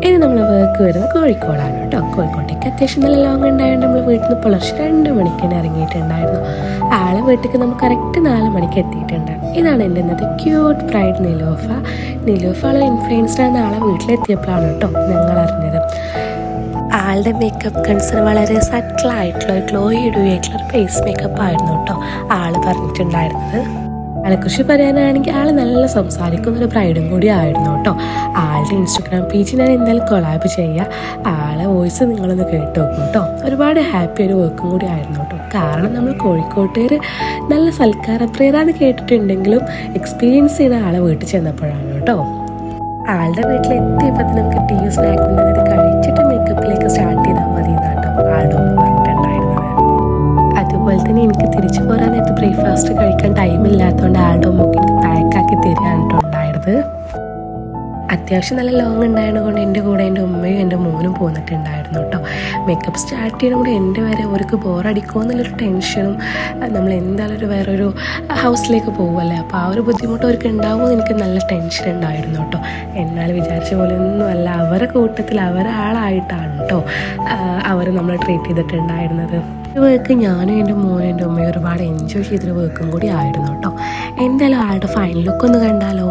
ഇനി നമ്മൾ വർക്ക് വരുന്നത് കോഴിക്കോടാണ് കേട്ടോ. കോഴിക്കോട്ടേക്ക് അത്യാവശ്യം നല്ല ലോങ് ഉണ്ടായതുകൊണ്ട് നമ്മൾ വീട്ടിൽ നിന്ന് പുലർച്ചെ 2 മണിക്ക് തന്നെ ഇറങ്ങിയിട്ടുണ്ടായിരുന്നു. ആളെ വീട്ടിലേക്ക് നമുക്ക് കറക്റ്റ് 4 മണിക്ക് എത്തിയിട്ടുണ്ട്. ഇതാണ് എൻ്റെ ഇന്നത്തെ ക്യൂട്ട് ബ്രൈഡ് നിലൂഫ. നിലൂഫ ആളെ ഇൻഫ്ലുവൻസ്ഡാണ് ആളെ വീട്ടിലെത്തിയപ്പോഴാണ് കേട്ടോ ഞങ്ങൾ അറിഞ്ഞത്. ആളുടെ മേക്കപ്പ് കൺസേൺ വളരെ സട്ടിലായിട്ടുള്ള ഗ്ലോയിഡുവായിട്ടുള്ള ഒരു ഫേസ് മേക്കപ്പ് ആയിരുന്നു കേട്ടോ ആള് പറഞ്ഞിട്ടുണ്ടായിരുന്നത്. ആളെക്കുറിച്ച് പറയാനാണെങ്കിൽ ആൾ നല്ല സംസാരിക്കുന്നൊരു ബ്രൈഡും കൂടി ആയിരുന്നു കേട്ടോ. ആളുടെ ഇൻസ്റ്റഗ്രാം പേജ് ഞാൻ എന്തായാലും കൊളാബ് ചെയ്യുക. ആളെ വോയിസ് നിങ്ങളൊന്ന് കേട്ട് നോക്കും കേട്ടോ. ഒരുപാട് ഹാപ്പി ഒരു വർക്കും കൂടി ആയിരുന്നു കേട്ടോ. കാരണം നമ്മൾ കോഴിക്കോട്ടുകാർ നല്ല സൽക്കാരപ്രിയരാന്ന് കേട്ടിട്ടുണ്ടെങ്കിലും എക്സ്പീരിയൻസ് ചെയ്യുന്ന ആളെ വീട്ടിൽ ചെന്നപ്പോഴാണ് കേട്ടോ. ആളുടെ വീട്ടിലെത്തിയപ്പോൾ നമുക്ക് ടീ സ്നാക്കുന്നത് കഴിച്ചിട്ട് മേക്കപ്പിലേക്ക് സ്റ്റാർട്ട് ചെയ്താൽ മതി എന്നാട്ടോ ആളുടെ ഉമ്മ പറഞ്ഞിട്ടുണ്ടായിരുന്നത്. അതുപോലെ തന്നെ എനിക്ക് തിരിച്ചു പോരാൻ നേരത്ത് ബ്രേക്ക്ഫാസ്റ്റ് കഴിക്കാൻ ടൈമില്ലാത്തതുകൊണ്ട് ആളുടെ ഉമ്മക്ക് എനിക്ക് പാക്കാക്കി തരികയാണ് ഉണ്ടായിരുന്നത്. അത്യാവശ്യം നല്ല ലോങ് ഉണ്ടായതുകൊണ്ട് എൻ്റെ കൂടെ എൻ്റെ ഉമ്മയും എൻ്റെ മോനും പോന്നിട്ടുണ്ടായിരുന്നു കേട്ടോ. മേക്കപ്പ് സ്റ്റാർട്ട് ചെയ്യുന്ന കൂടെ എൻ്റെ വരെ അവർക്ക് ബോറടിക്കുമോ എന്നുള്ളൊരു ടെൻഷനും, നമ്മൾ എന്തായാലും വേറൊരു ഹൗസിലേക്ക് പോകുമല്ലേ, അപ്പോൾ ആ ഒരു ബുദ്ധിമുട്ട് അവർക്ക് ഉണ്ടാവുമെന്ന് എനിക്ക് നല്ല ടെൻഷൻ ഉണ്ടായിരുന്നു കേട്ടോ. എന്നാൽ വിചാരിച്ച പോലെ ഒന്നുമല്ല, അവരുടെ കൂട്ടത്തിൽ അവരാളായിട്ടാണ് കേട്ടോ അവർ നമ്മൾ ട്രീറ്റ് ചെയ്തിട്ടുണ്ടായിരുന്നത്. ഈ വർക്ക് ഞാനും എൻ്റെ മോനും എൻ്റെ ഉമ്മയും ഒരുപാട് എൻജോയ് ചെയ്തൊരു വർക്കും കൂടി ആയിരുന്നു കേട്ടോ. എന്തായാലും ആളുടെ ഫൈനൽ ലുക്ക് ഒന്ന് കണ്ടാലോ.